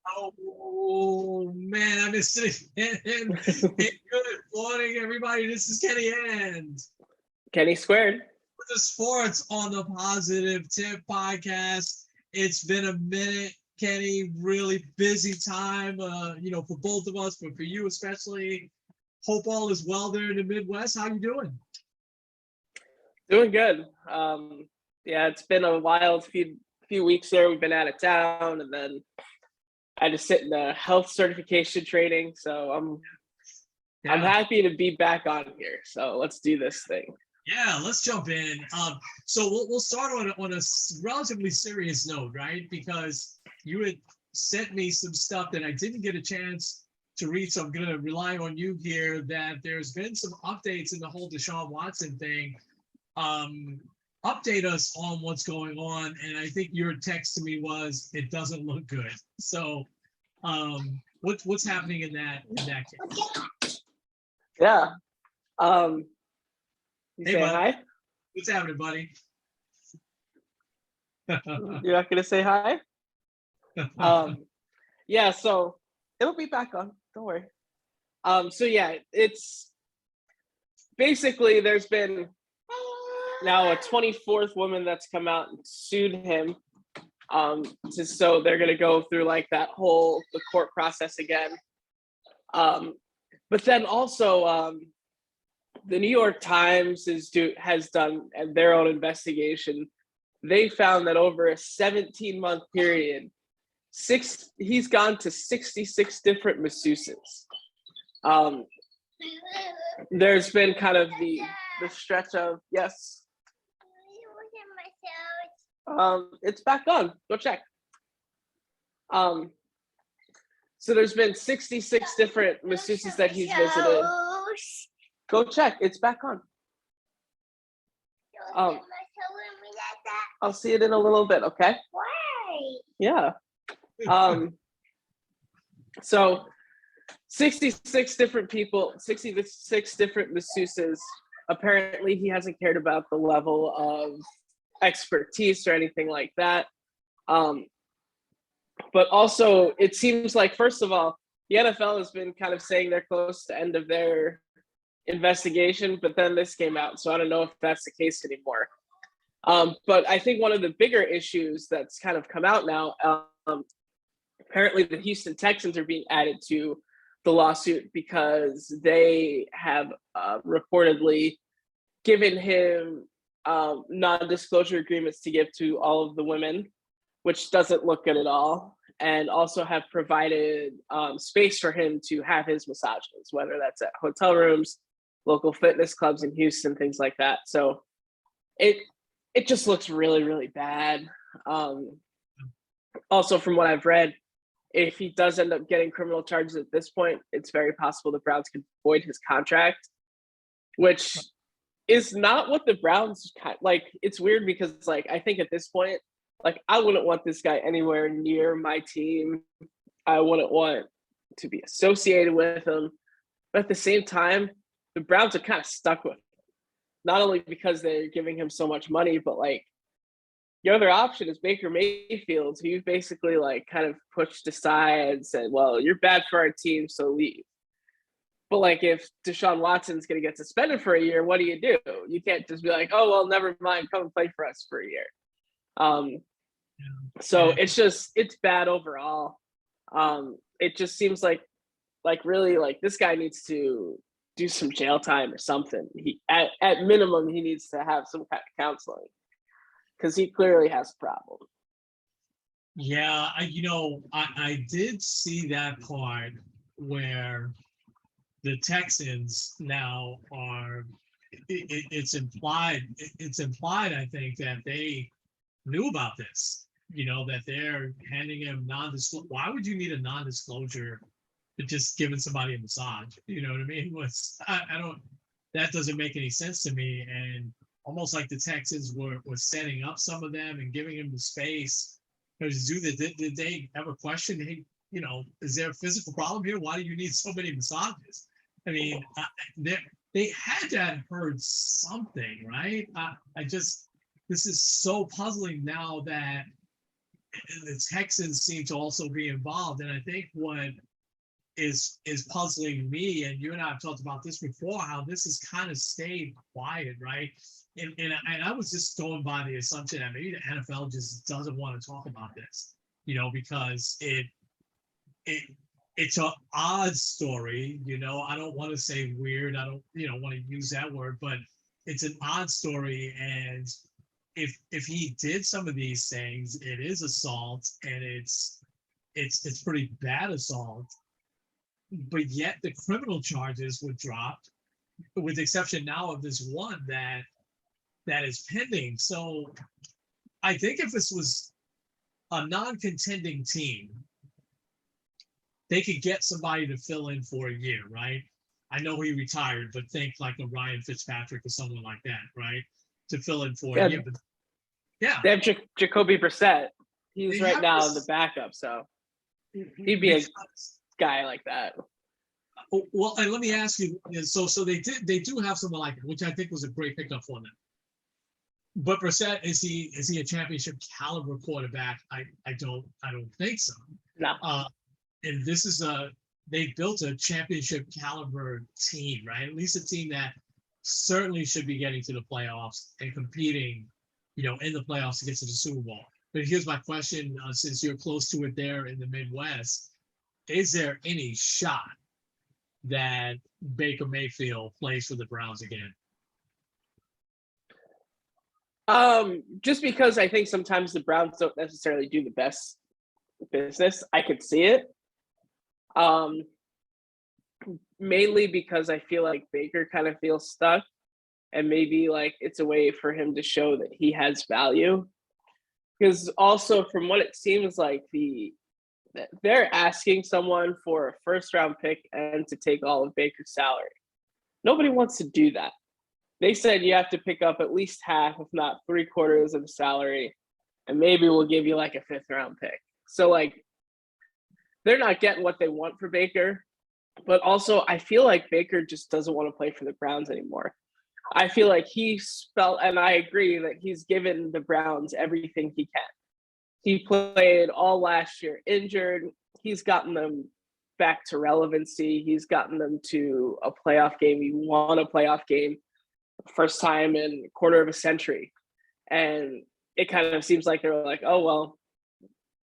Oh man, I missed it again. Hey, good morning, everybody. This is Kenny and Kenny squared. the Sports on the Positive Tip podcast. It's been a minute, Kenny. Really busy time, for both of us, but for you especially. Hope all is well there in the Midwest. How you doing? Doing good. Yeah, it's been a wild few weeks there. We've been out of town, and then I had to sit in the health certification training. So I'm Yeah. happy to be back on here. So let's do this thing. Yeah, let's jump in. So we'll start on a relatively serious note, right? Because you had sent me some stuff that I didn't get a chance to read, so I'm going to rely on you here. That there's been some updates in the whole Deshaun Watson thing. Um, Update us on what's going on, and I think your text to me was it doesn't look good. So, what's happening in that case? Yeah. You Hey, say bud, hi? what's happening, buddy? You're not gonna say hi? Yeah. So it'll be back on. Don't worry. So yeah, it's basically there's been now a 24th woman that's come out and sued him. So they're gonna go through like the court process again. But then also the New York Times has done their own investigation. They found that over a 17-month period, he's gone to 66 different masseuses. There's been kind of the stretch of yes. It's back on. Go check. So there's been 66 different masseuses that he's visited. Go check. It's back on. I'll see it in a little bit. Okay. Why? Yeah. So 66 different people, 66 different masseuses. Apparently, he hasn't cared about the level of expertise or anything like that. But also, it seems like, first of all, the NFL has been kind of saying they're close to the end of their investigation, but then this came out. So I don't know if that's the case anymore. But I think one of the bigger issues that's kind of come out now, apparently the Houston Texans are being added to the lawsuit because they have reportedly given him non-disclosure agreements to give to all of the women, which doesn't look good at all, and also have provided space for him to have his massages, whether that's at hotel rooms, local fitness clubs in Houston, things like that. So it just looks really, really bad. Also, from what I've read, if he does end up getting criminal charges at this point, it's very possible the Browns could void his contract, which is not what the Browns like. It's weird because, like, I think at this point, like, I wouldn't want this guy anywhere near my team. I wouldn't want to be associated with him. But at the same time, the Browns are kind of stuck with him. Not only because they're giving him so much money, but like the other option is Baker Mayfield, who you've basically like kind of pushed aside and said, well, you're bad for our team, so leave. But like if Deshaun Watson's going to get suspended for a year, what do? You can't just be like, oh, well, never mind, come and play for us for a year. So it's bad overall. It just seems like really like this guy needs to do some jail time or something. At minimum, he needs to have some kind of counseling because he clearly has a problem. Yeah, I did see that part where the Texans now are. It's implied. It's implied, I think, that they knew about this. That they're handing him non-disclosure. Why would you need a non-disclosure to just giving somebody a massage? You know what I mean? I don't. That doesn't make any sense to me. And almost like the Texans were setting up some of them and giving him the space. Because did they ever question, hey, is there a physical problem here? Why do you need so many massages? I mean, they had to have heard something, right? This is so puzzling now that the Texans seem to also be involved. And I think what is puzzling me, and you and I have talked about this before, how this has kind of stayed quiet, right? And I was just going by the assumption that maybe the NFL just doesn't want to talk about this, because it it's an odd story. I don't want to say weird. I don't want to use that word, but it's an odd story. And if he did some of these things, it is assault, and it's pretty bad assault. But yet the criminal charges were dropped, with the exception now of this one that is pending. So I think if this was a non-contending team, they could get somebody to fill in for a year, right? I know he retired, but think like a Ryan Fitzpatrick or someone like that, right? To fill in for a year. But yeah, they have Jacoby Brissett. He's They right have now this- the backup, so he'd be a guy like that. Well, and let me ask you. So they do have someone like it, which I think was a great pickup for them. But Brissett, is he a championship caliber quarterback? I don't think so. No. And this is they built a championship caliber team, right? At least a team that certainly should be getting to the playoffs and competing, in the playoffs to get to the Super Bowl. But here's my question: since you're close to it there in the Midwest, is there any shot that Baker Mayfield plays for the Browns again? Just because I think sometimes the Browns don't necessarily do the best business, I could see it. Mainly because I feel like Baker kind of feels stuck, and maybe like it's a way for him to show that he has value. Because also, from what it seems like, they're asking someone for a first-round pick and to take all of Baker's salary. Nobody wants to do that. They said you have to pick up at least half, if not 3/4 of the salary, and maybe we'll give you like a 5th-round pick. So like, they're not getting what they want for Baker, but also I feel like Baker just doesn't want to play for the Browns anymore. I feel like he's felt, and I agree that he's given the Browns everything he can. He played all last year injured. He's gotten them back to relevancy. He's gotten them to a playoff game. He won a playoff game first time in a quarter of a century. And it kind of seems like they're like, oh, well,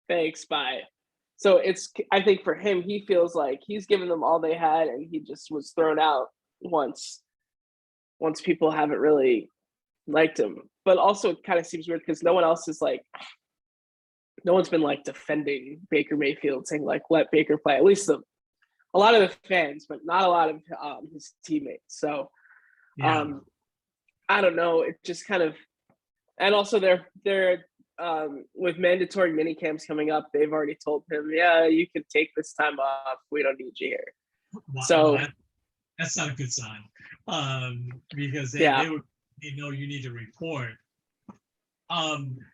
thanks, bye. So I think for him, he feels like he's given them all they had, and he just was thrown out once people haven't really liked him. But also it kind of seems weird because no one's been like defending Baker Mayfield, saying like, let Baker play. At least a lot of the fans, but not a lot of his teammates. So I don't know. It just kind of, and also they're with mandatory mini camps coming up, they've already told him, yeah, you can take this time off. We don't need you here. Wow, so that's not a good sign, because they would, you need to report.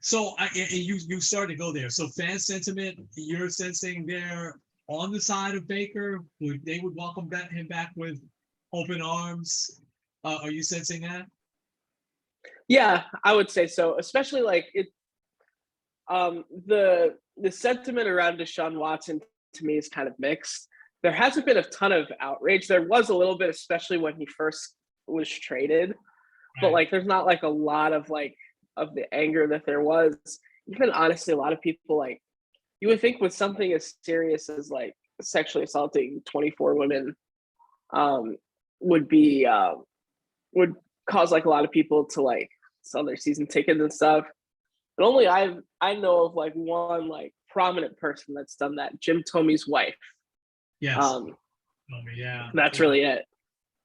So you started to go there. So fan sentiment, you're sensing they're on the side of Baker. They would welcome him back with open arms. Are you sensing that? Yeah, I would say so. Especially like it. The sentiment around Deshaun Watson to me is kind of mixed. There hasn't been a ton of outrage. There was a little bit, especially when he first was traded, but like there's not like a lot of the anger that there was. Even honestly, a lot of people, like, you would think with something as serious as like sexually assaulting 24 women would cause like a lot of people to like sell their season tickets and stuff. But only I know of like one like prominent person that's done that. Jim Tomey's wife. Yes. Yeah. That's really it.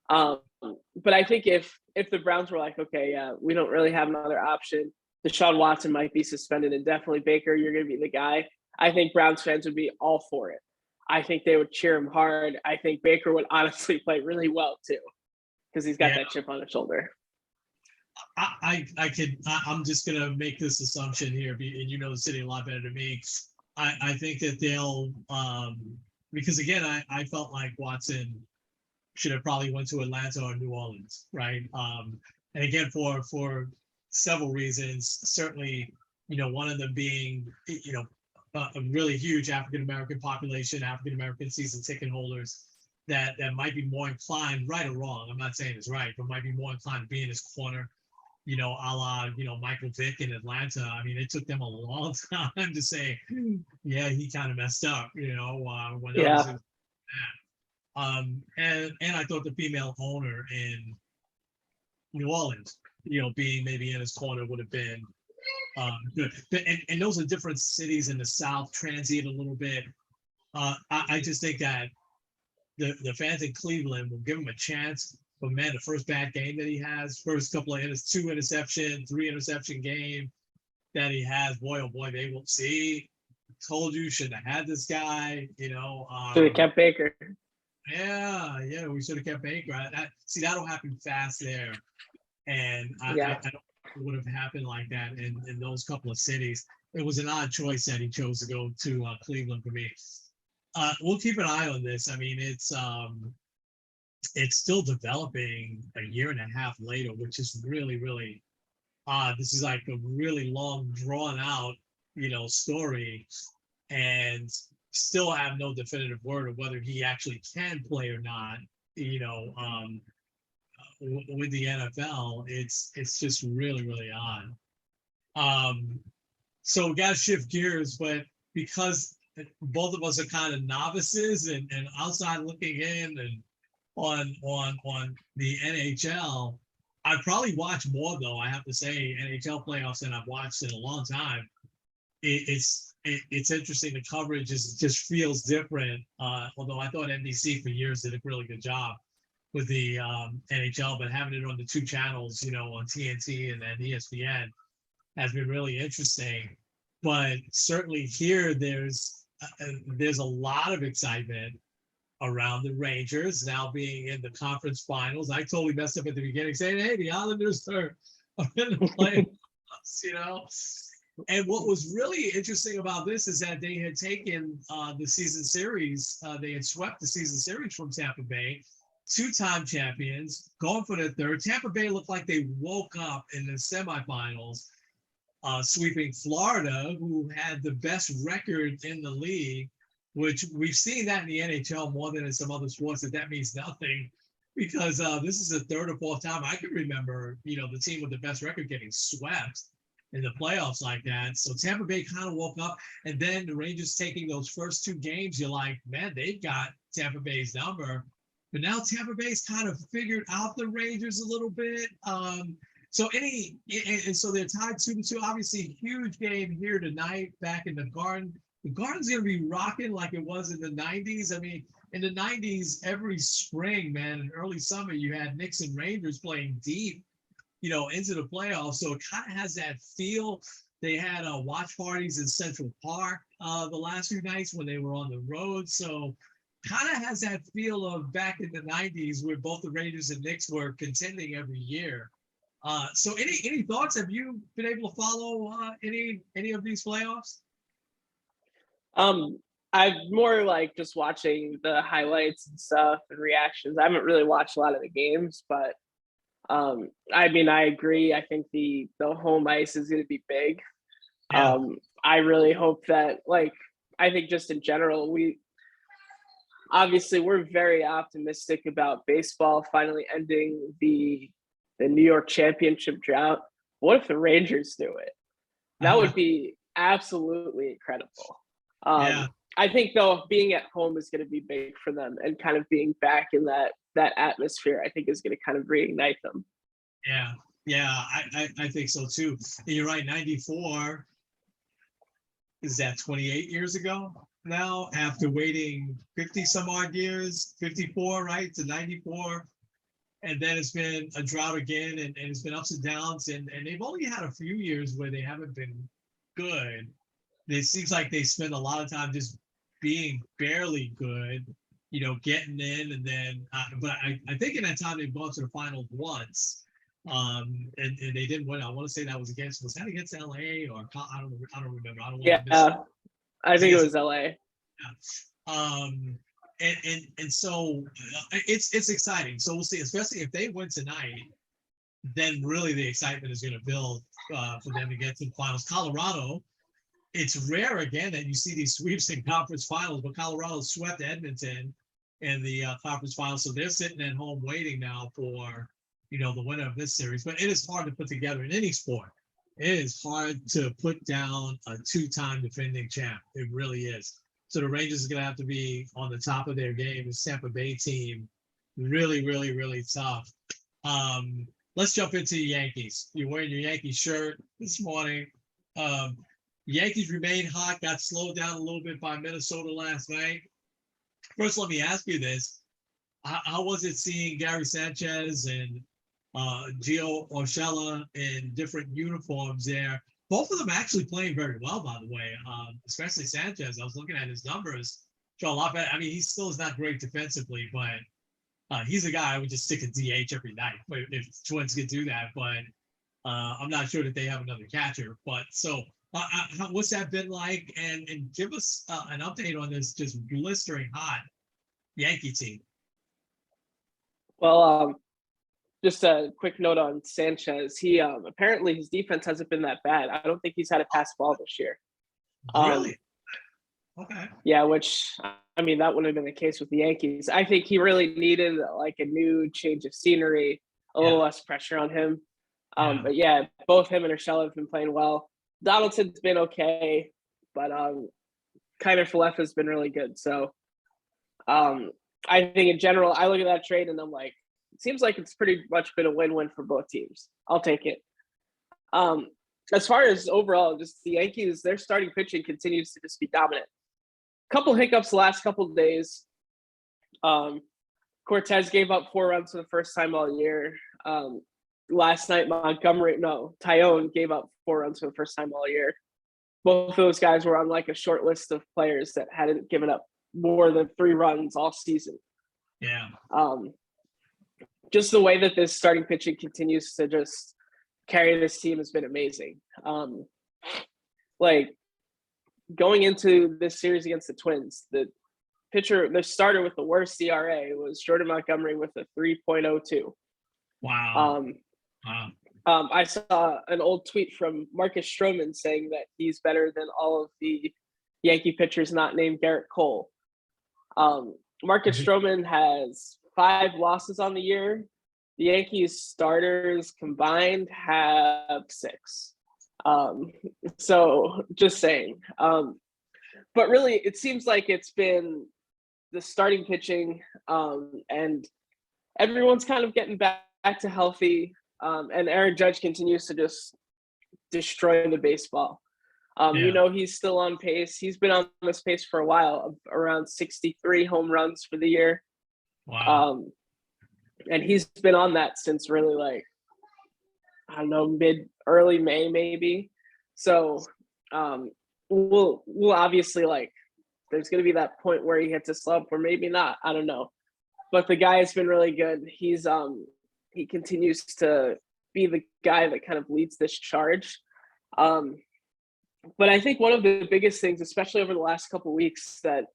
But I think if the Browns were like, okay, yeah, we don't really have another option, Deshaun Watson might be suspended indefinitely. Baker, you're going to be the guy. I think Browns fans would be all for it. I think they would cheer him hard. I think Baker would honestly play really well too, because he's got that chip on his shoulder. I'm just gonna make this assumption here, and the city a lot better than me. I think that they'll because again, I felt like Watson should have probably went to Atlanta or New Orleans, right? And again, for several reasons. Certainly, one of them being, a really huge African American population, African American season ticket holders that might be more inclined, right or wrong. I'm not saying it's right, but might be more inclined to be in his corner. A la, Michael Vick in Atlanta. I mean, it took them a long time to say, yeah, he kind of messed up, when others. Yeah. And I thought the female owner in New Orleans, being maybe in his corner would have been good. And those are different cities in the South, transient a little bit. I just think that the fans in Cleveland will give him a chance. But man, the first bad game that he has, first couple of two interception, 3 interception game that he has, boy, oh boy, they will see. Told you shouldn't have had this guy, Should have kept Baker. Yeah, we should have kept Baker. See, that'll happen fast there. And I don't think it would have happened like that in those couple of cities. It was an odd choice that he chose to go to Cleveland for me. We'll keep an eye on this. I mean, it's still developing a year and a half later, which is really, really odd. This is like a really long, drawn out, story, and still have no definitive word of whether he actually can play or not. With the NFL, it's just really, really odd. So we got to shift gears, but because both of us are kind of novices and outside looking in and on the NHL, I'd probably watch more though. I have to say, NHL playoffs than I've watched in a long time. It's interesting. The coverage just feels different. Although I thought NBC for years did a really good job with the NHL, but having it on the two channels, on TNT and then ESPN has been really interesting. But certainly here, there's a lot of excitement around the Rangers now being in the conference finals. I totally messed up at the beginning saying, hey, the Islanders are in the playoffs, And what was really interesting about this is that they had taken the season series, they had swept the season series from Tampa Bay, two-time champions, going for the third. Tampa Bay looked like they woke up in the semifinals, sweeping Florida, who had the best record in the league, which we've seen that in the NHL more than in some other sports, that means nothing because this is the third or fourth time I can remember, the team with the best record getting swept in the playoffs like that. So Tampa Bay kind of woke up, and then the Rangers taking those first two games, you're like, man, they've got Tampa Bay's number. But now Tampa Bay's kind of figured out the Rangers a little bit. So they're tied 2-2. Obviously, huge game here tonight back in the Garden. The Garden's going to be rocking like it was in the 90s. I mean, in the 90s, every spring, man, and early summer, you had Knicks and Rangers playing deep, into the playoffs. So it kind of has that feel. They had watch parties in Central Park the last few nights when they were on the road. So kind of has that feel of back in the 90s where both the Rangers and Knicks were contending every year. So any thoughts? Have you been able to follow any of these playoffs? I'm more like just watching the highlights and stuff and reactions. I haven't really watched a lot of the games, but I mean, I agree. I think the home ice is going to be big. Yeah. I really hope that, I think just in general, we're very optimistic about baseball finally ending the New York championship drought. What if the Rangers do it? That would be absolutely incredible. Yeah. I think though, being at home is going to be big for them, and kind of being back in that atmosphere, I think is going to kind of reignite them. Yeah, I think so too. And you're right, 94, is that 28 years ago now, after waiting 50 some odd years, 54, right, to 94. And then it's been a drought again, and it's been ups and downs, and they've only had a few years where they haven't been good. It seems like they spend a lot of time just being barely good, getting in, and then. But I think in that time they've gone to the finals once, and they didn't win. I want to say was that against LA or I don't remember. I don't want to miss. I think it was LA. Yeah. And so it's exciting. So we'll see, especially if they win tonight. then really the excitement is going to build for them to get to the finals. Colorado, it's rare again that you see these sweeps in conference finals, but Colorado swept Edmonton in the conference finals, so they're sitting at home waiting now for the winner of this series. But it is hard to put together in any sport. It is hard to put down a two-time defending champ. It really is. So the Rangers are going to have to be on the top of their game. The Tampa Bay team, really, really, really tough. Let's jump into the Yankees. You're wearing your Yankee shirt this morning. Yankees remain hot, got slowed down a little bit by Minnesota last night. First, let me ask you this. How was it seeing Gary Sanchez and Gio Urshela in different uniforms there? Both of them actually playing very well, by the way, especially Sanchez. I was looking at his numbers. Show a lot better. I mean, he still is not great defensively, but he's a guy I would just stick a DH every night if Twins could do that. But I'm not sure that they have another catcher. But so what's that been like? And give us an update on this just blistering hot Yankee team. Well, just a quick note on Sanchez. He apparently his defense hasn't been that bad. I don't think he's had a pass ball this year. Really? Okay. Yeah, which I mean that wouldn't have been the case with the Yankees. I think he really needed like a new change of scenery, a little less pressure on him. But yeah, both him and Urshela have been playing well. Donaldson's been okay, but Kiner Falefa has been really good. So I think in general, I look at that trade and I'm like, it seems like it's pretty much been a win-win for both teams. I'll take it. As far as overall, just the Yankees, their starting pitching continues to just be dominant. Couple hiccups the last couple of days. Cortez gave up 4 runs for the first time all year. Last night, Tyone gave up 4 runs for the first time all year. Both of those guys were on like a short list of players that hadn't given up more than 3 runs all season. Yeah. Just the way that this starting pitching continues to just carry this team has been amazing. Like going into this series against the Twins, the starter with the worst ERA was Jordan Montgomery with a 3.02. Wow. I saw an old tweet from Marcus Stroman saying that he's better than all of the Yankee pitchers not named Garrett Cole. Marcus Stroman has 5 losses on the year. The Yankees starters combined have 6. So just saying. But really, it seems like it's been the starting pitching, and everyone's kind of getting back to healthy. And Aaron Judge continues to just destroy the baseball. He's still on pace. He's been on this pace for a while, around 63 home runs for the year. Wow. And he's been on that since really like, I don't know, early May maybe. So we'll obviously like, there's going to be that point where he hits a slump or maybe not. I don't know. But the guy has been really good. He continues to be the guy that kind of leads this charge. But I think one of the biggest things, especially over the last couple of weeks, that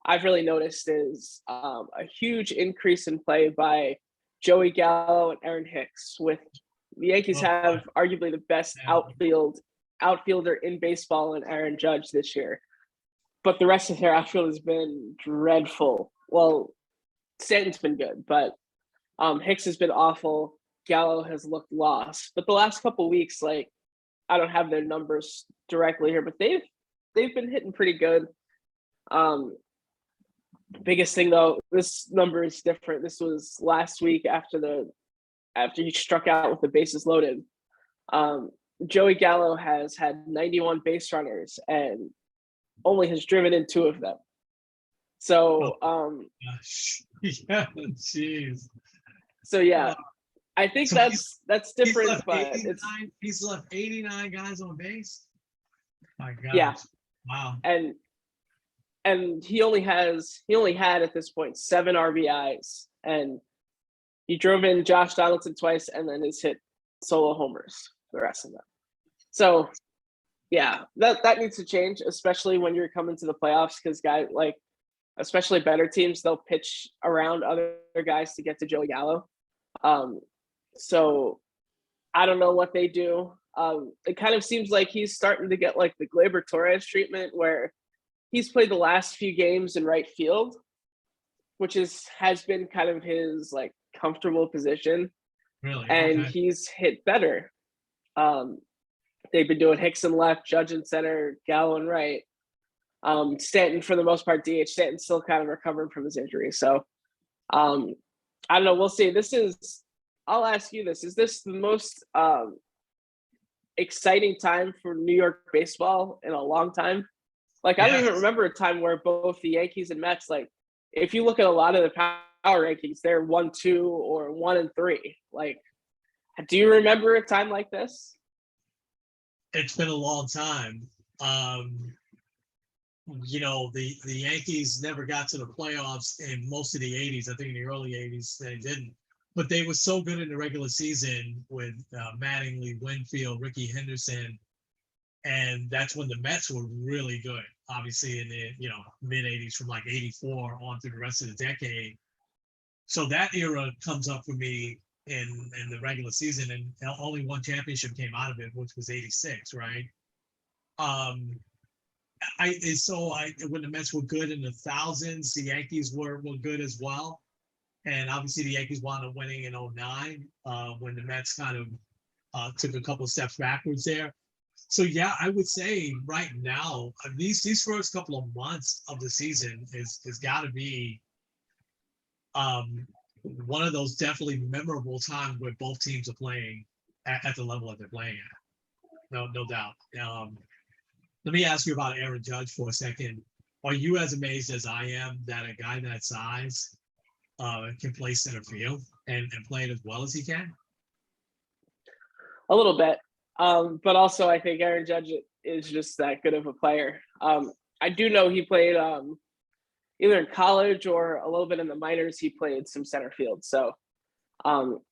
I've really noticed is a huge increase in play by Joey Gallo and Aaron Hicks. With the Yankees have arguably the best outfielder in baseball in Aaron Judge this year. But the rest of their outfield has been dreadful. Well, Stanton's been good, but Hicks has been awful. Gallo has looked lost. But the last couple of weeks, like, I don't have their numbers directly here, but they've been hitting pretty good. Biggest thing though, this number is different. This was last week after he struck out with the bases loaded. Joey Gallo has had 91 base runners and only has driven in 2 of them. So yeah, jeez. So yeah, I think So that's different, but he's left 89 guys on base. My God. Yeah. Wow. And he only had at this point 7 RBIs, and he drove in Josh Donaldson twice and then has hit solo homers the rest of them. So yeah, that needs to change, especially when you're coming to the playoffs, because guys like, especially better teams, they'll pitch around other guys to get to Joey Gallo. So I don't know what they do. It kind of seems like he's starting to get like the Gleyber Torres treatment, where he's played the last few games in right field, which has been kind of his like comfortable position, Really? and Okay. he's hit better. Um, they've been doing Hickson left, Judge in center, Gallo in right. Stanton for the most part DH. Stanton's still kind of recovering from his injury, so um, I don't know. We'll see. I'll ask you this: is this the most exciting time for New York baseball in a long time? Like, I don't even Yes. remember a time where both the Yankees and Mets, like, if you look at a lot of the power rankings, they're 1-2 or 1-3. Like, do you remember a time like this? It's been a long time. The Yankees never got to the playoffs in most of the 80s. I think in the early 80s they didn't. But they were so good in the regular season with Mattingly, Winfield, Ricky Henderson. And that's when the Mets were really good, obviously in the mid 80s from like 84 on through the rest of the decade. So that era comes up for me in the regular season, and only one championship came out of it, which was 86, right? Um, when the Mets were good in the thousands, the Yankees were good as well. And obviously the Yankees wound up winning in 09 when the Mets kind of took a couple of steps backwards there. So yeah, I would say right now, these first couple of months of the season is got to be one of those definitely memorable times where both teams are playing at the level that they're playing at. No doubt. Let me ask you about Aaron Judge for a second. Are you as amazed as I am that a guy that size can play center field and play it as well as he can? A little bit. But also, I think Aaron Judge is just that good of a player. I do know he played either in college or a little bit in the minors. He played some center field, so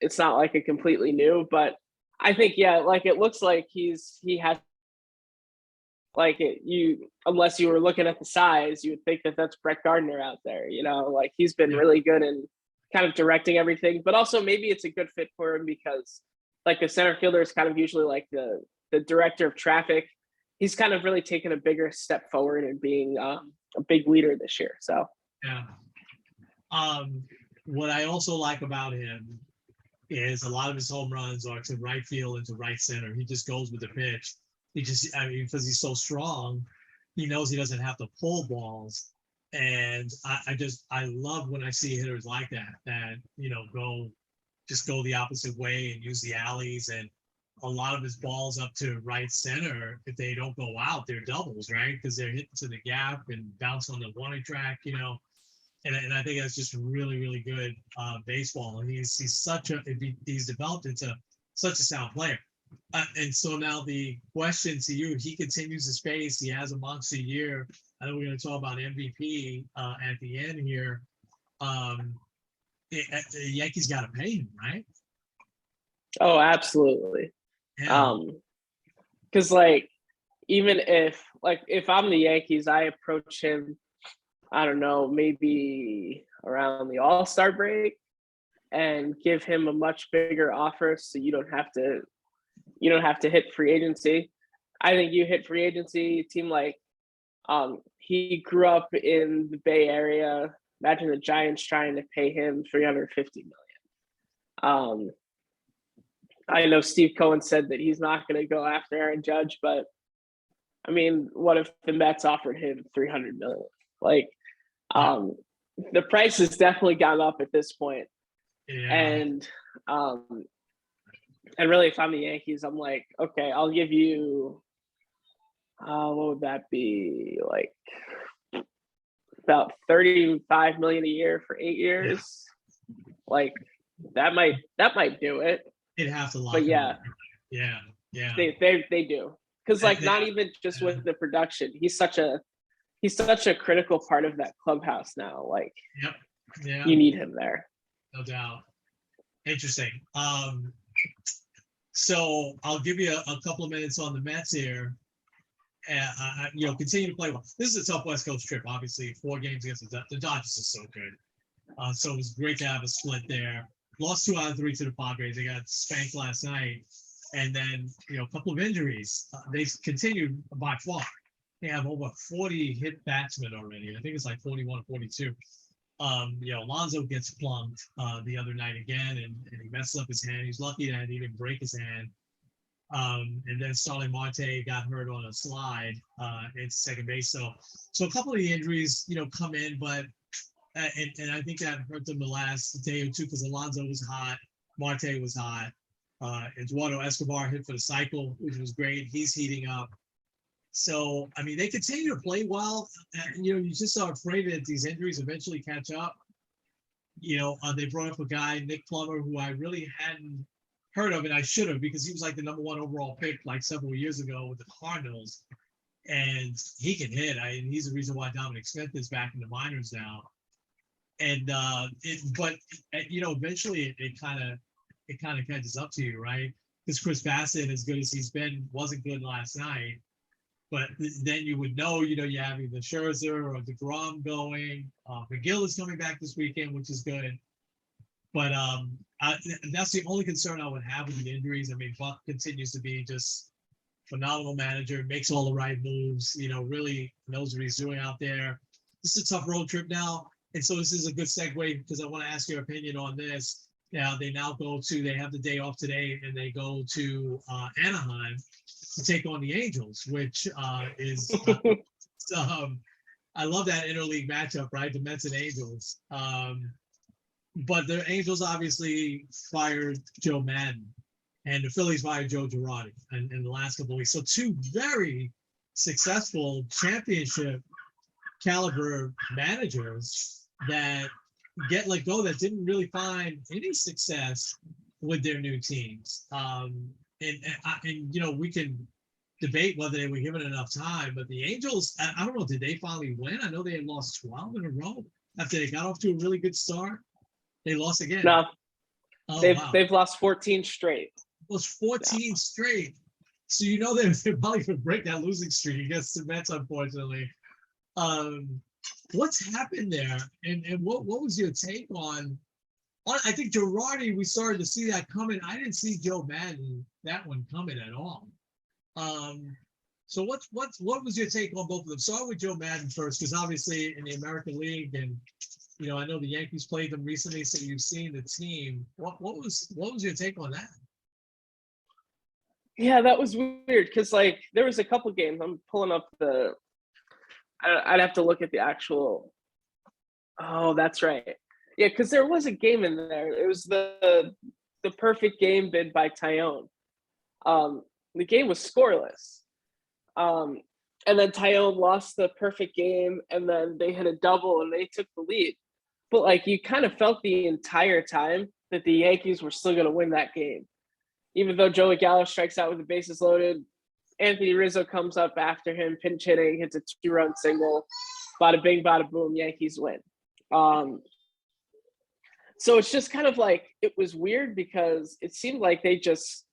it's not like a completely new. But I think like it looks like he has like it. Unless you were looking at the size, you would think that that's Brett Gardner out there. Like he's been really good in kind of directing everything. But also maybe it's a good fit for him because like the center fielder is kind of usually like the director of traffic. He's kind of really taken a bigger step forward and being a big leader this year. So yeah. What I also like about him is a lot of his home runs are to right field and to right center. He just goes with the pitch. Because he's so strong, he knows he doesn't have to pull balls. And I love when I see hitters like that go the opposite way and use the alleys. And a lot of his balls up to right center, if they don't go out, they're doubles, right? Because they're hitting to the gap and bounce on the warning track, And I think that's just really, really good baseball. And he's developed into such a sound player. And so now the question to you, he continues his pace. He has a monster year. I know we're going to talk about MVP at the end here. The Yankees got to pay him, right? Oh, absolutely. Yeah. Because like even if I'm the Yankees, I approach him, I don't know, maybe around the All-Star break and give him a much bigger offer so you don't have to hit free agency. I think you hit free agency, team like he grew up in the Bay Area. Imagine the Giants trying to pay him $350 million. I know Steve Cohen said that he's not going to go after Aaron Judge, but I mean, what if the Mets offered him $300 million? Like, the price has definitely gone up at this point. Yeah. And really, if I'm the Yankees, I'm like, okay, I'll give you, what would that be? Like about $35 million a year for 8 years. Yeah. Like that might do it. They'd have to lock but him. Yeah, yeah, they do, because like not even just with the production, he's such a critical part of that clubhouse now. Like, you need him there. No doubt. Interesting. So I'll give you a couple of minutes on the Mets here. Continue to play well. This is a tough West Coast trip, obviously. 4 games against the Dodgers is so good. So it was great to have a split there. Lost 2 out of 3 to the Padres. They got spanked last night. and then a couple of injuries. They continued by far. They have over 40 hit batsmen already. I think it's like 41 or 42. Alonso gets plunked the other night again, and he messes up his hand. He's lucky that he didn't break his hand. And then Starling Marte got hurt on a slide in second base. So a couple of the injuries, come in, but and I think that hurt them the last day or two because Alonso was hot, Marte was hot. Eduardo Escobar hit for the cycle, which was great. He's heating up. So, I mean, they continue to play well. You just are afraid that these injuries eventually catch up. They brought up a guy, Nick Plummer, who I really hadn't heard of, and I should have because he was like the number 1 overall pick like several years ago with the Cardinals. And he can hit. He's the reason why Dominic Smith is back in the minors now. And eventually it kind of catches up to you, right? Because Chris Bassett, as good as he's been, wasn't good last night. But then you would know, you're having the Scherzer or the DeGrom going. McGill is coming back this weekend, which is good. But that's the only concern I would have with the injuries. I mean, Buck continues to be just phenomenal manager, makes all the right moves, really knows what he's doing out there. This is a tough road trip now. And so this is a good segue because I want to ask your opinion on this. Now, they have the day off today, and they go to Anaheim to take on the Angels, which is, I love that interleague matchup, right? The Mets and Angels. But the Angels obviously fired Joe Madden, and the Phillies fired Joe Girardi in the last couple of weeks. So 2 very successful championship caliber managers that get let go that didn't really find any success with their new teams. We can debate whether they were given enough time, but the Angels, I don't know, did they finally win? I know they had lost 12 in a row after they got off to a really good start. They lost again. No, wow. They've lost 14 straight. Lost 14 straight. So they're probably going to break that losing streak against the Mets, unfortunately. What's happened there, and what was your take on? I think Girardi, we started to see that coming. I didn't see Joe Madden that one coming at all. So what was your take on both of them? Start with Joe Madden first, because obviously in the American League, and I know the Yankees played them recently, so you've seen the team. What was your take on that? Yeah, that was weird because there was a couple games. I'm pulling up I'd have to look at the actual. Oh, that's right. Yeah, because there was a game in there. It was the perfect game bid by Tyone. The game was scoreless. And then Tyone lost the perfect game, and then they hit a double and they took the lead. But you kind of felt the entire time that the Yankees were still going to win that game. Even though Joey Gallo strikes out with the bases loaded, Anthony Rizzo comes up after him, pinch hitting, hits a 2-run single. Bada bing, bada boom, Yankees win. So it's just kind of it was weird because it seemed like they just,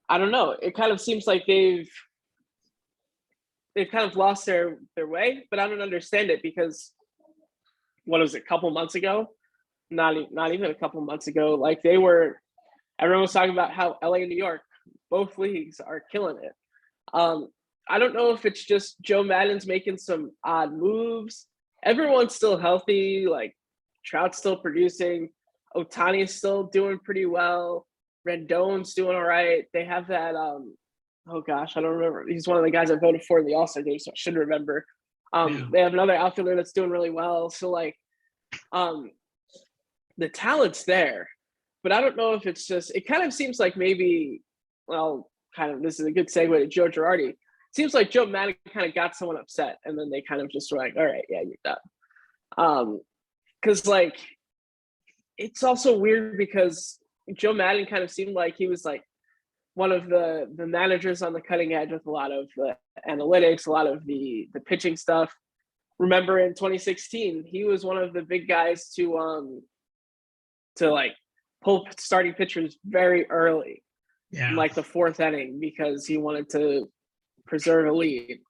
I don't know, it kind of seems like they've kind of lost their way, but I don't understand it because what was it, a couple months ago? Not even a couple months ago. Everyone was talking about how LA and New York, both leagues are killing it. I don't know if it's just Joe Madden's making some odd moves. Everyone's still healthy. Trout's still producing. Ohtani's still doing pretty well. Rendon's doing all right. They have that. Oh gosh, I don't remember. He's one of the guys I voted for in the All-Star game, so I should remember. They have another outfielder that's doing really well. So the talent's there, but I don't know if it's just. It kind of seems like maybe. Well, this is a good segue to Joe Girardi. It seems like Joe Madden kind of got someone upset, and then they kind of just were like, "All right, yeah, you're done." Because it's also weird because Joe Madden kind of seemed like he was one of the managers on the cutting edge with a lot of the analytics, a lot of the pitching stuff. Remember in 2016, he was one of the big guys to pull starting pitchers very early. Yeah. In the 4th inning because he wanted to preserve a lead.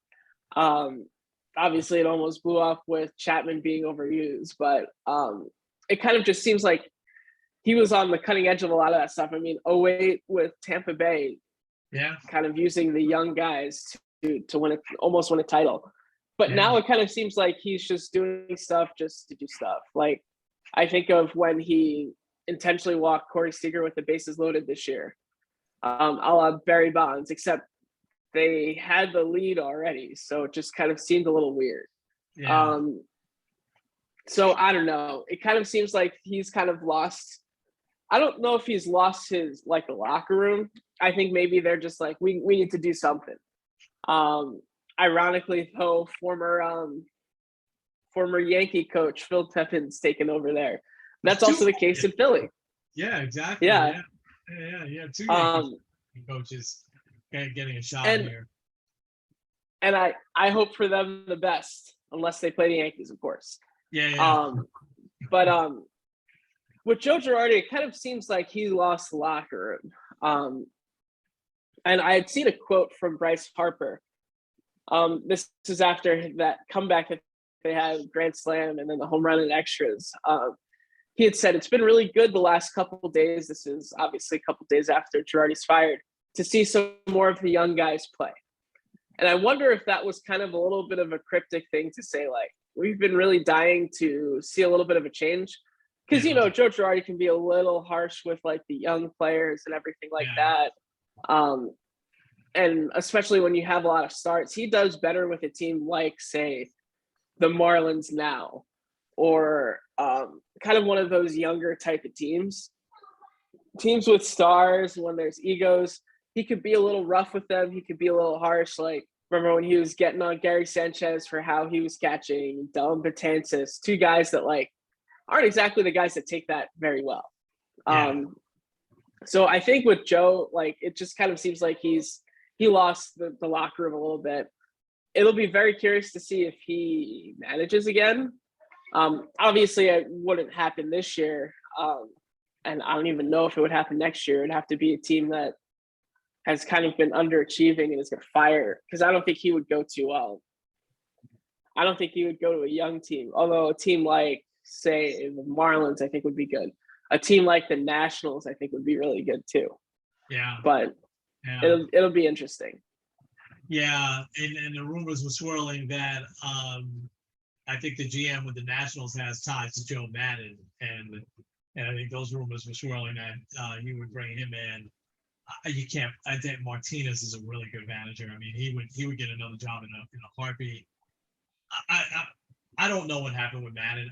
Obviously, it almost blew up with Chapman being overused, but it kind of just seems like he was on the cutting edge of a lot of that stuff. I mean, 08 with Tampa Bay, Yeah. kind of using the young guys to almost win a title. But Yeah. now it kind of seems like he's just doing stuff just to do stuff. Like I think of when he intentionally walked Corey Seager with the bases loaded this year, a la Barry Bonds, except they had the lead already, so it just kind of seemed a little weird. Yeah. So I don't know. It kind of seems like he's kind of lost. I don't know if he's lost his like the locker room. I think maybe they're just like we need to do something. Ironically, though, former Yankee coach Phil Teffen's taken over there. That's also the case in Philly. Yeah, exactly. Yeah. Yeah. Two Um, Yankee coaches getting a shot and here. and I hope for them the best, unless they play the Yankees, of course. Yeah. But with Joe Girardi, it kind of seems like he lost the locker room. And I had seen a quote from Bryce Harper. This is after that comeback that they had, Grand Slam and then the home run and extras. He had said, it's been really good the last couple of days. This is obviously a couple of days after Girardi's fired, to see some more of the young guys play. And I wonder if that was kind of a little bit of a cryptic thing to say, like, we've been really dying to see a little bit of a change. Because, you know, Joe Girardi can be a little harsh with, like, the young players and everything like that. And especially when you have a lot of starts, he does better with a team like, say, the Marlins now, or kind of one of those younger type of teams with stars. When there's egos, he could be a little rough with them. He could be a little harsh. Like, remember when he was getting on Gary Sanchez for how he was catching, Dellin Betances, two guys that like aren't exactly the guys that take that very well. So I think with Joe, like, it just kind of seems like he lost the locker room a little bit. It'll be very curious to see if he manages again. Obviously, it wouldn't happen this year. And I don't even know if it would happen next year. It'd have to be a team that has kind of been underachieving and is going to fire. Because I don't think he would go to I don't think he would go to a young team. Although a team like, say, the Marlins, I think would be good. A team like the Nationals, I think would be really good too. Yeah. But it'll be interesting. Yeah, and the rumors were swirling that I think the GM with the Nationals has ties to Joe Madden, and I think those rumors were swirling that he would bring him in. You can't. I think Martinez is a really good manager. I mean, he would get another job in a heartbeat. I don't know what happened with Madden.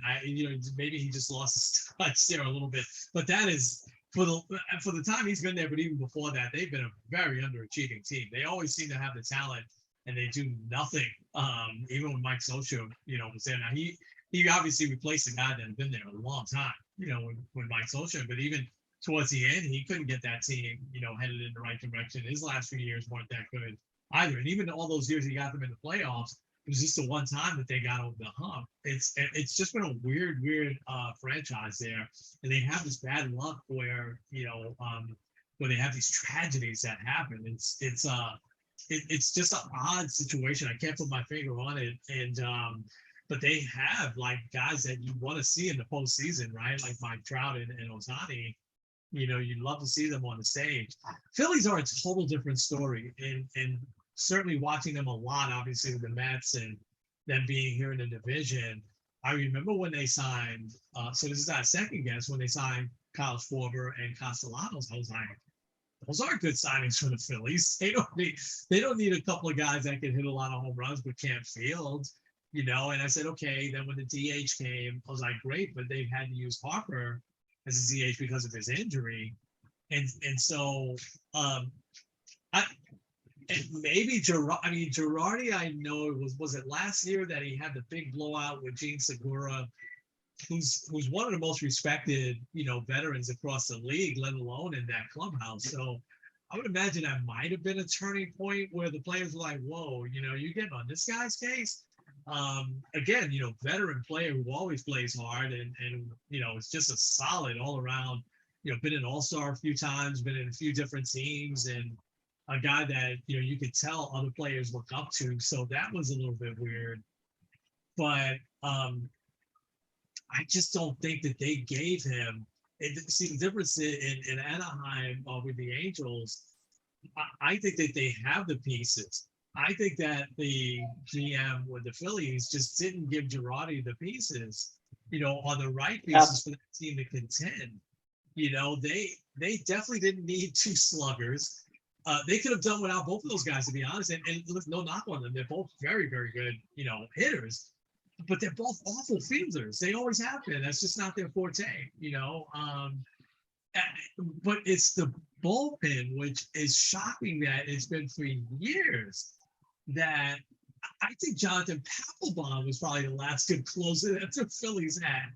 Maybe he just lost his touch there a little bit, but that is for the time he's been there. But even before that, they've been a very underachieving team. They always seem to have the talent, and they do nothing. Even when Mike Scioscia, was there. Now he obviously replaced a guy that had been there a long time. When Mike Scioscia, but even towards the end, he couldn't get that team, headed in the right direction. His last few years weren't that good either, and even all those years he got them in the playoffs, it was just the one time that they got over the hump. It's just been a weird franchise there, and they have this bad luck where where they have these tragedies that happen. It's just an odd situation. I can't put my finger on it, and but they have like guys that you want to see in the postseason, right? Like Mike Trout and Ohtani. You'd love to see them on the stage. Phillies are a total different story, and certainly watching them a lot, obviously with the Mets and them being here in the division. I remember when they signed, so this is our second guess, when they signed Kyle Schwarber and Castellanos. I was like, those aren't good signings for the Phillies. They don't need a couple of guys that can hit a lot of home runs but can't field, And I said, okay. Then when the DH came, I was like, great, but they've had to use Harper as a DH because of his injury, and so maybe Girardi. I know it was it last year that he had the big blowout with Gene Segura, who's one of the most respected, veterans across the league, let alone in that clubhouse. So I would imagine that might have been a turning point where the players were like, whoa, you're getting on this guy's case. Again, veteran player who always plays hard and it's just a solid all around, been an all-star a few times, been in a few different teams, and a guy that, you could tell other players look up to. So that was a little bit weird. But I just don't think that they gave him. See, the difference in Anaheim with the Angels, I think that they have the pieces. I think that the GM with the Phillies just didn't give Girardi the pieces, on the right Yeah, pieces for that team to contend. They definitely didn't need two sluggers. They could have done without both of those guys, to be honest. And no knock on them; they're both very, very good, hitters. But they're both awful fielders. They always have been. That's just not their forte. But it's the bullpen, which is shocking that it's been for years that I think Jonathan Papelbon was probably the last good closer that the Phillies had.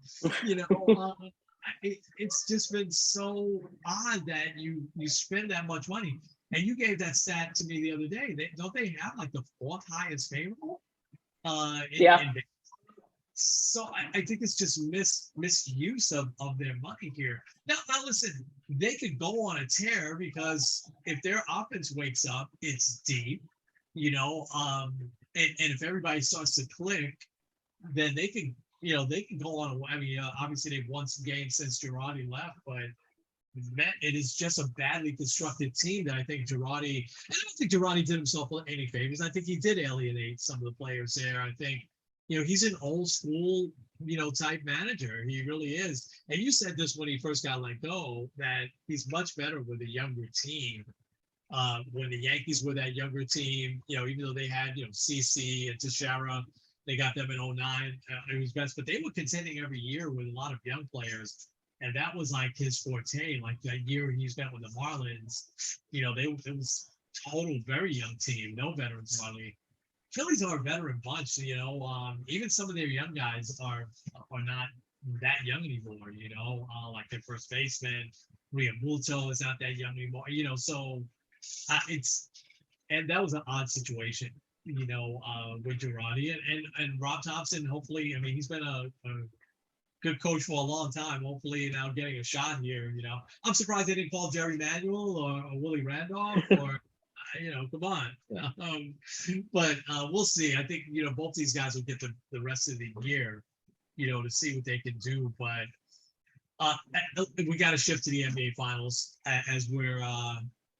It's just been so odd that you spend that much money. And you gave that stat to me the other day. Don't they have like the fourth highest favorable? yeah, So I think it's just misuse of their money here. Now listen, they could go on a tear because if their offense wakes up, it's deep, and if everybody starts to click, then they can go on. I mean, obviously they've won some games since Girardi left, but man, it is just a badly constructed team that I think Girardi. I don't think Girardi did himself any favors. I think he did alienate some of the players there. I think he's an old school type manager. He really is. And you said this when he first got let go that he's much better with a younger team. When the Yankees were that younger team, even though they had CC and Teixeira, they got them in '09. It was best, but they were contending every year with a lot of young players. And that was like his forte. Like that year he spent with the Marlins, it was total very young team, no veterans hardly. Phillies are a veteran bunch, even some of their young guys are not that young anymore, like their first baseman, Realmuto is not that young anymore, so it's, and that was an odd situation, with Girardi and Rob Thompson. Hopefully, I mean, he's been a good coach for a long time. Hopefully now getting a shot here, I'm surprised they didn't call Jerry Manuel or Willie Randolph or come on. yeah. But we'll see. I think both these guys will get the rest of the year, to see what they can do. But we got to shift to the NBA Finals as we're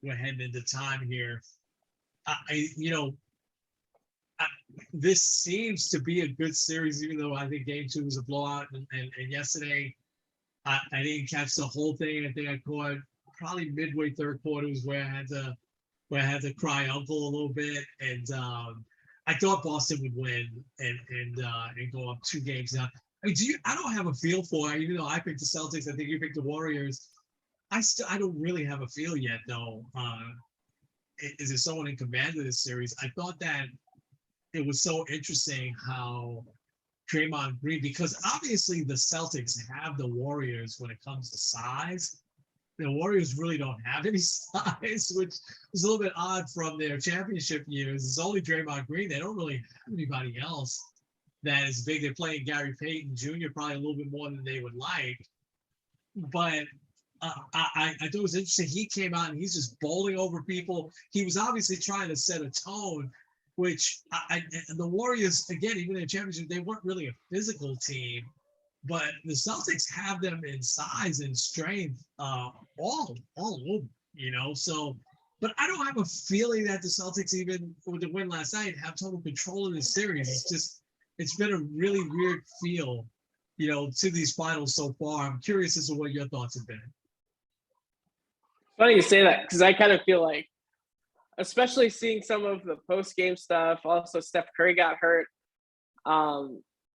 heading into time here. I you know I, this seems to be a good series, even though I think Game 2 was a blowout. And yesterday, I didn't catch the whole thing. I think I caught probably midway third quarter was where I had to cry uncle a little bit, and I thought Boston would win and go up 2 games now. I mean, I don't have a feel for it, even though I picked the Celtics. I think you picked the Warriors. I don't really have a feel yet, though. Is there someone in command of this series? I thought that it was so interesting how Draymond Green, because obviously the Celtics have the Warriors when it comes to size. The Warriors really don't have any size, which is a little bit odd from their championship years. It's only Draymond Green. They don't really have anybody else that is big. They're playing Gary Payton Jr. probably a little bit more than they would like. But I thought it was interesting. He came out and he's just bowling over people. He was obviously trying to set a tone, which and the Warriors, again, even in the championship, they weren't really a physical team. But the Celtics have them in size and strength all over, So, but I don't have a feeling that the Celtics, even with the win last night, have total control of this series. It's been a really weird feel, to these finals so far. I'm curious as to what your thoughts have been. Funny you say that because I kind of feel like, especially seeing some of the post-game stuff, also Steph Curry got hurt.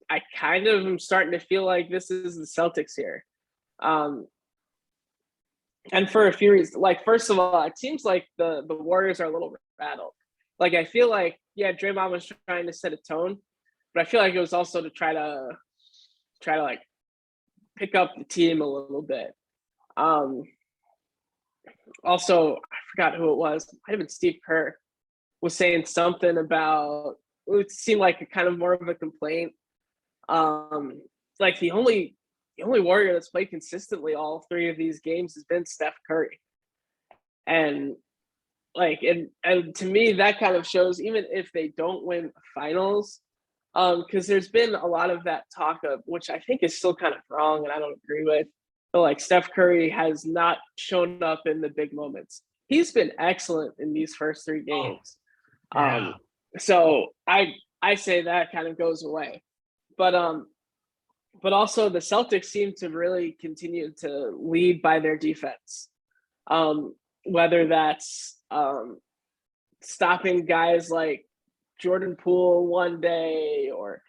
I kind of am starting to feel like this is the Celtics here. And for a few reasons. Like, first of all, it seems like the Warriors are a little rattled. Like, I feel like, yeah, Draymond was trying to set a tone, but I feel like it was also to try to like pick up the team a little bit. Also, I forgot who it was. Might have been Steve Kerr was saying something about, it seemed like a kind of more of a complaint. Like the only Warrior that's played consistently all 3 of these games has been Steph Curry. And like, and to me, that kind of shows, even if they don't win finals, because there's been a lot of that talk of, which I think is still kind of wrong and I don't agree with, but like Steph Curry has not shown up in the big moments. he's been excellent in these first 3 Oh, games. yeah. So I say that kind of goes away. But also the Celtics seem to really continue to lead by their defense. Whether that's stopping guys like Jordan Poole one day, or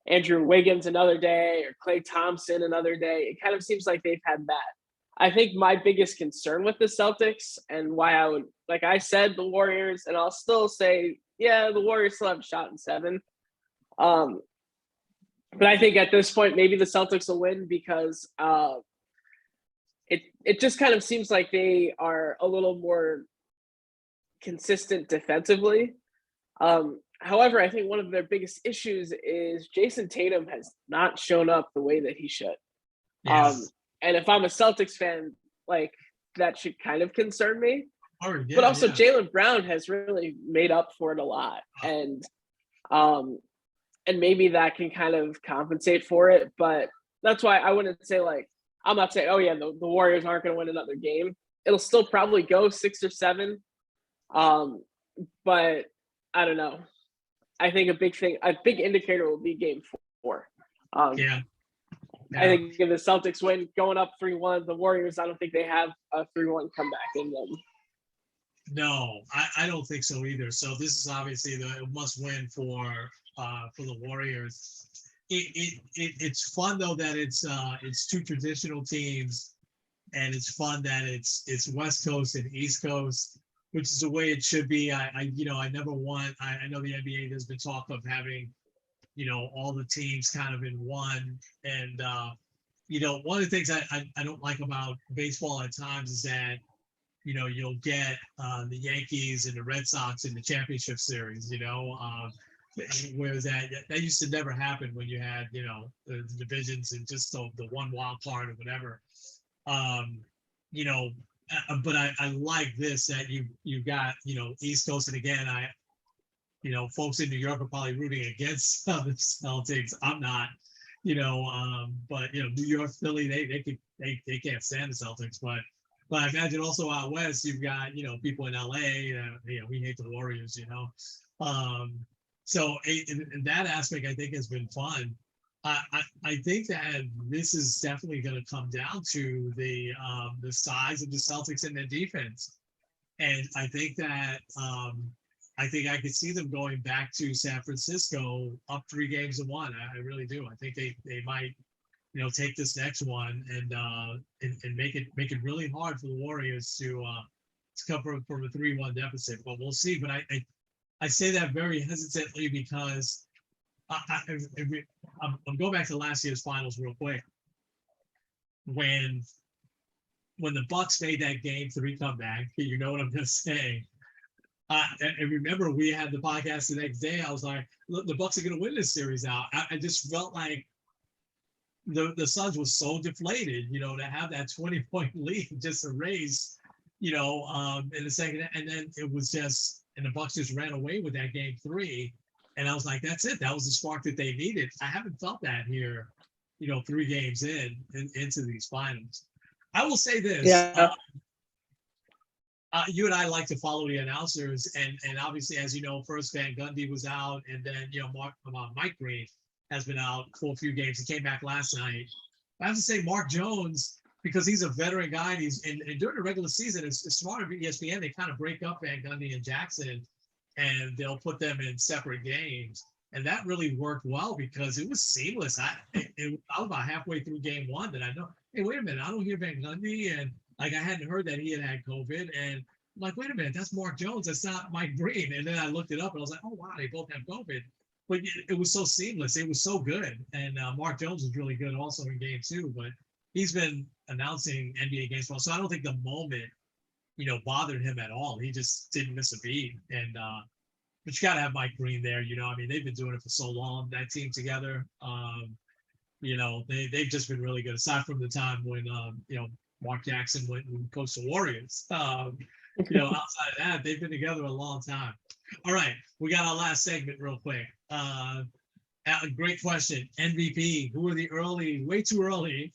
Andrew Wiggins another day, or Klay Thompson another day. It kind of seems like they've had that. I think my biggest concern with the Celtics, and why I would, like I said, the Warriors, and I'll still say, yeah, the Warriors still have a shot in 7. Um, but I think at this point, maybe the Celtics will win because it just kind of seems like they are a little more consistent defensively. However, I think one of their biggest issues is Jason Tatum has not shown up the way that he should. Yeah. And if I'm a Celtics fan, like that should kind of concern me. Oh, But yeah, also yeah. Jaylen Brown has really made up for it a lot. Um and maybe that can kind of compensate for it. But that's why I wouldn't say, like, I'm not saying, oh yeah, the Warriors aren't gonna win another game. It'll still probably go 6 or 7. But I don't know. I think a big indicator will be game 4. Yeah. I Yeah. think if the Celtics win going up 3-1, the Warriors, I don't think they have a 3-1 comeback in them. No, I don't think so either. So this is obviously the must win for the Warriors. It's fun though that it's 2 traditional teams, and it's fun that it's West Coast and East Coast, which is the way it should be. I never want. I know the NBA, there's been talk of having all the teams kind of in one, and one of the things I don't like about baseball at times is that you'll get the Yankees and the Red Sox in the championship series, whereas that used to never happen when you had, the divisions and just the one wild card or whatever. Um, but I like this, that you got, East Coast. And again, folks in New York are probably rooting against the Celtics. I'm not, but New York, Philly, they can't stand the Celtics, but I imagine also out west, you've got people in LA. We hate the Warriors. So in that aspect, I think has been fun. I think that this is definitely going to come down to the size of the Celtics and their defense, and I think that I think I could see them going back to San Francisco up 3-1. I really do. I think they might take this next one and make it really hard for the Warriors to come from a 3-1 deficit. But we'll see. But I say that very hesitantly because I'm going back to last year's finals real quick. When the Bucks made that Game 3 comeback, you know what I'm going to say. And remember, we had the podcast the next day. I was like, look, the Bucks are going to win this series out. I just felt like the Suns was so deflated, to have that 20-point lead just erased, in the second, and then it was just, and the Bucks just ran away with that Game 3, and I was like, that's it. That was the spark that they needed. I haven't felt that here, 3 games into these finals. I will say this. Yeah. You and I like to follow the announcers, and obviously, as you know, first Van Gundy was out, and then Mike Green has been out for a few games. He came back last night. I have to say, Mark Jones, because he's a veteran guy, and during the regular season, it's smart of ESPN. They kind of break up Van Gundy and Jackson, and they'll put them in separate games, and that really worked well because it was seamless. I was about halfway through Game 1 that I know, hey, wait a minute, I don't hear Van Gundy, and like I hadn't heard that he had COVID, and I'm like, wait a minute, that's Mark Jones, that's not Mike Green. And then I looked it up, and I was like, oh wow, they both have COVID. But it was so seamless, it was so good, and Mark Jones was really good also in Game 2. But he's been announcing NBA games well, so I don't think the moment bothered him at all. He just didn't miss a beat, and but you got to have Mike Green there. I mean, they've been doing it for so long, that team together. They've just been really good. Aside from the time when Mark Jackson went and coached the Warriors. Outside of that, they've been together a long time. All right, we got our last segment real quick. A great question. MVP, who are the way too early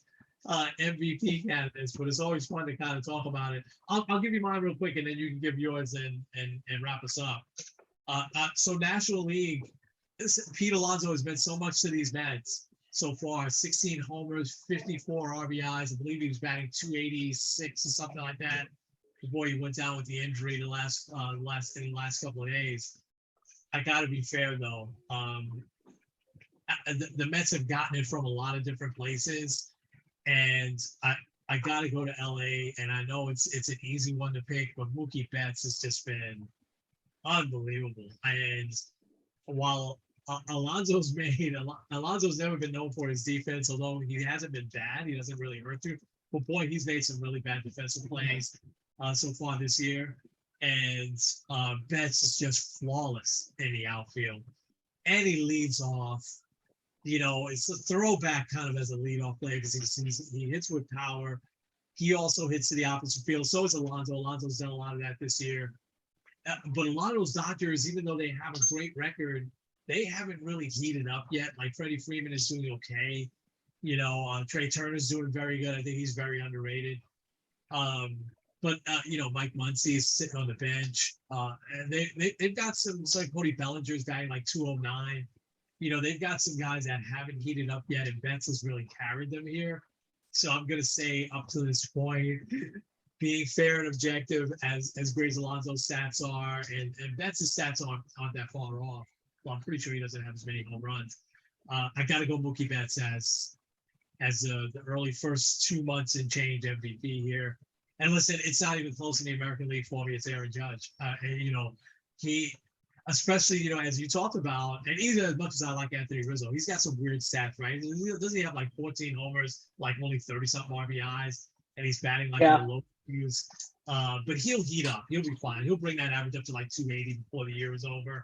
MVP candidates, but it's always fun to kind of talk about it. I'll give you mine real quick, and then you can give yours and wrap us up. So National League, Pete Alonso has meant so much to these Mets so far. 16 homers, 54 RBIs. I believe he was batting 286 or something like that before he went down with the injury the last couple of days. I got to be fair though. The Mets have gotten it from a lot of different places, and I got to go to LA. And I know it's an easy one to pick, but Mookie Betts has just been unbelievable. And while Alonso's never been known for his defense, although he hasn't been bad. He doesn't really hurt you. But boy, he's made some really bad defensive plays so far this year. And Betts is just flawless in the outfield. And he leads off. It's a throwback kind of as a leadoff player because he hits with power. He also hits to the opposite field. So is Alonso. Alonso's done a lot of that this year. But a lot of those Dodgers, even though they have a great record, they haven't really heated up yet. Like Freddie Freeman is doing okay. Trey Turner's doing very good. I think he's very underrated. But Mike Muncy is sitting on the bench. And they've got some, it's like Cody Bellinger's batting like 209. They've got some guys that haven't heated up yet, and Betts has really carried them here. So I'm going to say up to this point, being fair and objective as great as Alonso's stats are, and Betts' stats aren't that far off. Well, I'm pretty sure he doesn't have as many home runs. I got to go Mookie Betts as the early first 2 months and change MVP here. And listen, it's not even close in the American League for me. It's Aaron Judge. He, especially, as you talked about, and even as much as I like Anthony Rizzo, he's got some weird stats, right? Doesn't he have like 14 homers, like only 30-something RBIs, and he's batting like in the low views? But he'll heat up. He'll be fine. He'll bring that average up to like 280 before the year is over.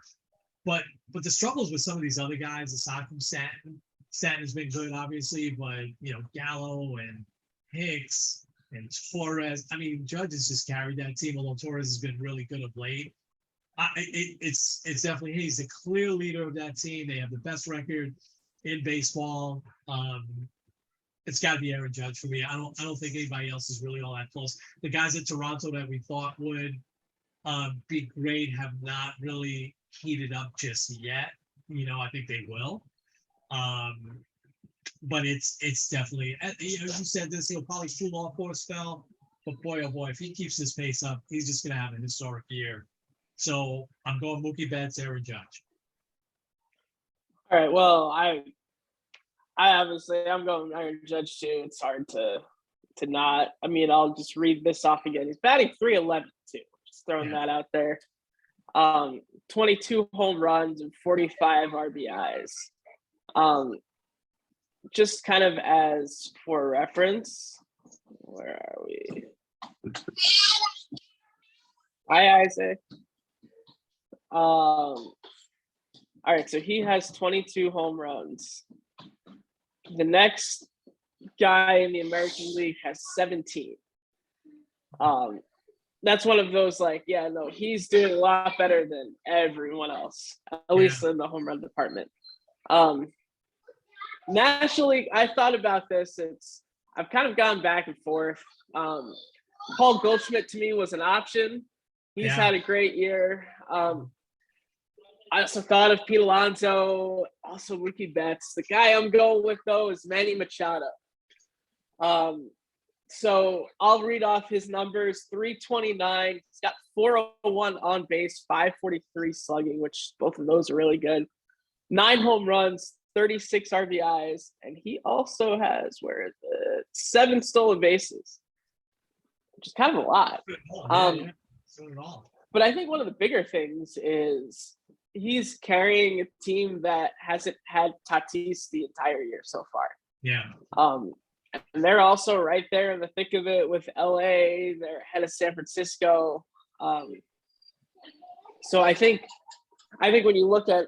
But the struggles with some of these other guys, aside from Stanton has been good, obviously, but Gallo and Hicks and Torres. I mean, Judge has just carried that team, although Torres has been really good of late. It's definitely he's the clear leader of that team. They have the best record in baseball. It's got to be Aaron Judge for me. I don't think anybody else is really all that close. The guys at Toronto that we thought would be great have not really heated up just yet. I think they will. But it's definitely, you said this, he'll probably cool off for a spell. But boy, oh boy, if he keeps this pace up, he's just going to have a historic year. So I'm going Mookie Betts, Aaron Judge. All right. Well, I obviously I'm going Aaron Judge too. It's hard to not. I mean, I'll just read this off again. He's batting 311 too. Just throwing that out there. 22 home runs and 45 RBIs. Just kind of as for reference, where are we? Hi, Isaac. All right, so he has 22 home runs. The next guy in the American League has 17. That's one of those he's doing a lot better than everyone else, at least in the home run department. National League, I thought about this. I've kind of gone back and forth. Paul Goldschmidt to me was an option. He's had a great year. I also thought of Pete Alonso, also Mookie Betts. The guy I'm going with, though, is Manny Machado. So I'll read off his numbers. 329. He's got 401 on base, 543 slugging, which both of those are really good. 9 home runs, 36 RBIs, and he also has 7 stolen bases, which is kind of a lot. But I think one of the bigger things is he's carrying a team that hasn't had Tatis the entire year so far. Yeah. And they're also right there in the thick of it with LA. They're ahead of San Francisco. So I think when you look at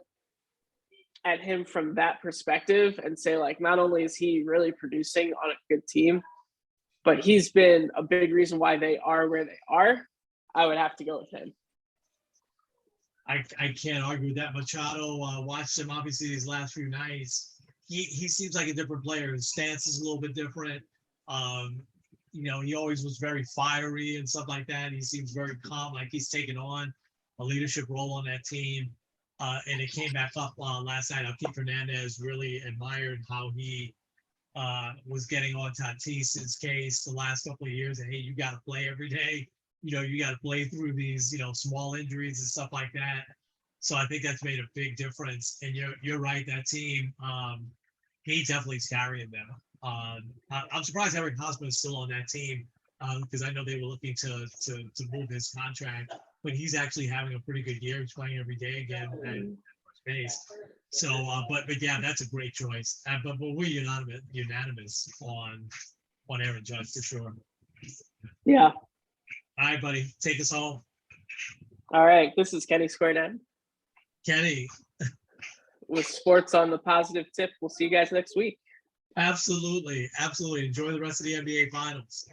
him from that perspective and say, not only is he really producing on a good team, but he's been a big reason why they are where they are, I would have to go with him. I can't argue with that. Machado, watched him obviously these last few nights. He seems like a different player. His stance is a little bit different. He always was very fiery and stuff like that. He seems very calm, like he's taken on a leadership role on that team. And it came back up last night. Keith Fernandez really admired how he was getting on Tatis's case the last couple of years. And hey, you got to play every day. You got to play through these, small injuries and stuff like that. So I think that's made a big difference. And you're right. That team, he definitely is carrying them. I'm surprised Eric Hosmer is still on that team because I know they were looking to move his contract, but he's actually having a pretty good year. He's playing every day again at first base. So, but yeah, that's a great choice. But we're unanimous on Aaron Judge for sure. Yeah. All right, buddy, take us home. All right. This is Kenny Square Kenny. With sports on the positive tip. We'll see you guys next week. Absolutely. Enjoy the rest of the NBA Finals.